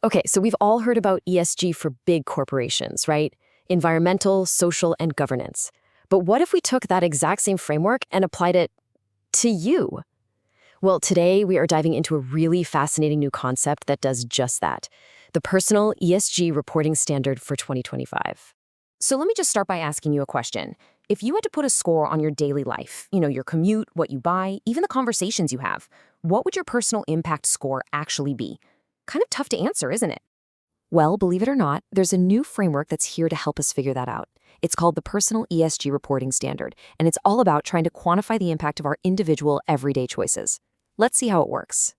Okay, so we've all heard about ESG for big corporations, right? Environmental, social, and governance. But what if we took that exact same framework and applied it to you? Well, today we are diving into a really fascinating new concept that does just that, the personal ESG reporting standard for 2025. So let me just start by asking you a question. If you had to put a score on your daily life, your commute, what you buy, even the conversations you have, what would your personal impact score actually be? Kind of tough to answer, isn't it? Well, believe it or not, there's a new framework that's here to help us figure that out. It's called the Personal ESG Reporting Standard, and it's all about trying to quantify the impact of our individual everyday choices. Let's see how it works.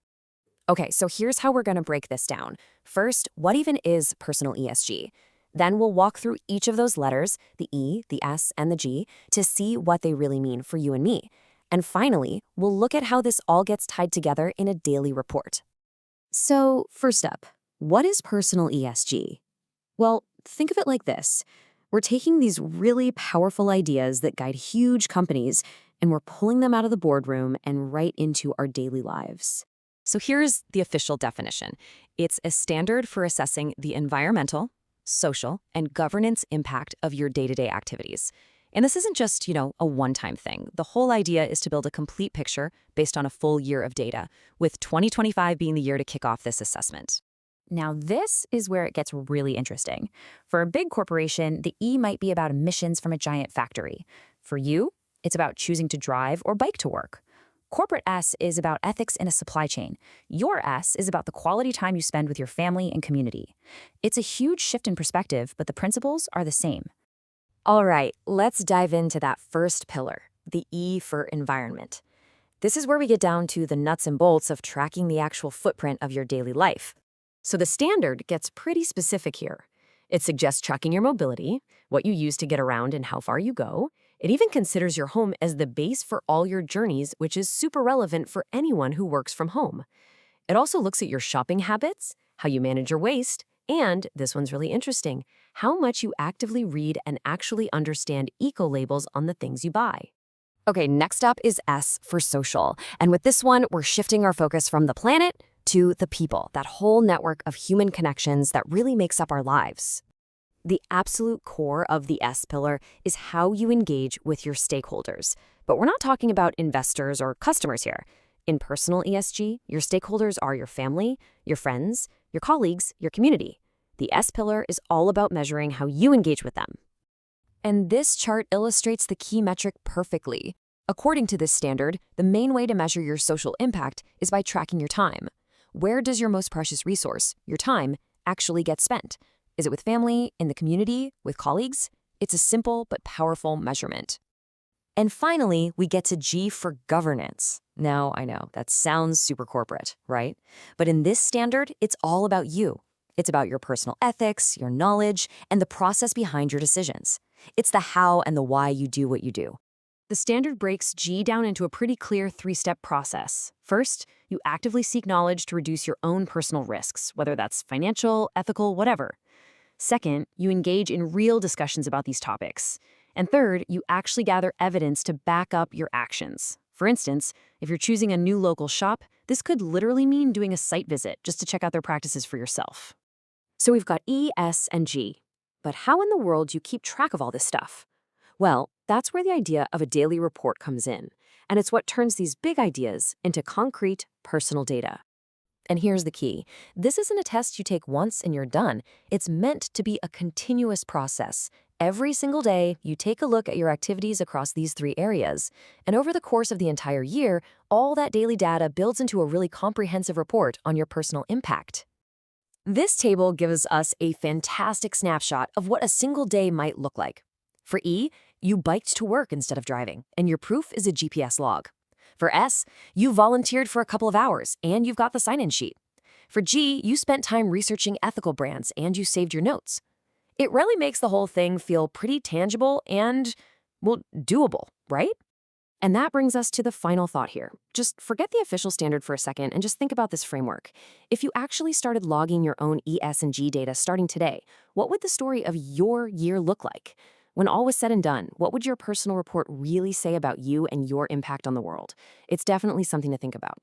Okay, so here's how we're going to break this down. First, what even is personal ESG? Then we'll walk through each of those letters, the E, the S, and the G, to see what they really mean for you and me. And finally, we'll look at how this all gets tied together in a daily report. So, first up, what is personal ESG? Well, think of it like this. We're taking these really powerful ideas that guide huge companies, and we're pulling them out of the boardroom and right into our daily lives. So here's the official definition. It's a standard for assessing the environmental, social, and governance impact of your day-to-day activities. And this isn't just, a one-time thing. The whole idea is to build a complete picture based on a full year of data, with 2025 being the year to kick off this assessment. Now, this is where it gets really interesting. For a big corporation, the E might be about emissions from a giant factory. For you, it's about choosing to drive or bike to work. Corporate S is about ethics in a supply chain. Your S is about the quality time you spend with your family and community. It's a huge shift in perspective, but the principles are the same. All right, let's dive into that first pillar, the E for environment. This is where we get down to the nuts and bolts of tracking the actual footprint of your daily life. So the standard gets pretty specific here. It suggests tracking your mobility, what you use to get around and how far you go. It even considers your home as the base for all your journeys, which is super relevant for anyone who works from home. It also looks at your shopping habits, how you manage your waste, and, this one's really interesting, how much you actively read and actually understand eco-labels on the things you buy. Okay, next up is S for social. And with this one, we're shifting our focus from the planet to the people, that whole network of human connections that really makes up our lives. The absolute core of the S pillar is how you engage with your stakeholders. But we're not talking about investors or customers here. In personal ESG, your stakeholders are your family, your friends, your colleagues, your community. The S pillar is all about measuring how you engage with them. And this chart illustrates the key metric perfectly. According to this standard, the main way to measure your social impact is by tracking your time. Where does your most precious resource, your time, actually get spent? Is it with family, in the community, with colleagues? It's a simple but powerful measurement. And finally, we get to G for governance. Now, I know, that sounds super corporate, right? But in this standard, it's all about you. It's about your personal ethics, your knowledge, and the process behind your decisions. It's the how and the why you do what you do. The standard breaks G down into a pretty clear three-step process. First, you actively seek knowledge to reduce your own personal risks, whether that's financial, ethical, whatever. Second, you engage in real discussions about these topics. And third, you actually gather evidence to back up your actions. For instance, if you're choosing a new local shop, this could literally mean doing a site visit just to check out their practices for yourself. So we've got E, S, and G. But how in the world do you keep track of all this stuff? Well, that's where the idea of a daily report comes in. And it's what turns these big ideas into concrete, personal data. And here's the key. This isn't a test you take once and you're done. It's meant to be a continuous process. Every single day, you take a look at your activities across these three areas. And over the course of the entire year, all that daily data builds into a really comprehensive report on your personal impact. This table gives us a fantastic snapshot of what a single day might look like. For E, you biked to work instead of driving, and your proof is a GPS log. For S, you volunteered for a couple of hours, and you've got the sign-in sheet. For G, you spent time researching ethical brands, and you saved your notes. It really makes the whole thing feel pretty tangible and, well, doable, right? And that brings us to the final thought here. Just forget the official standard for a second and just think about this framework. If you actually started logging your own E, S, and G data starting today, what would the story of your year look like? When all was said and done, what would your personal report really say about you and your impact on the world? It's definitely something to think about.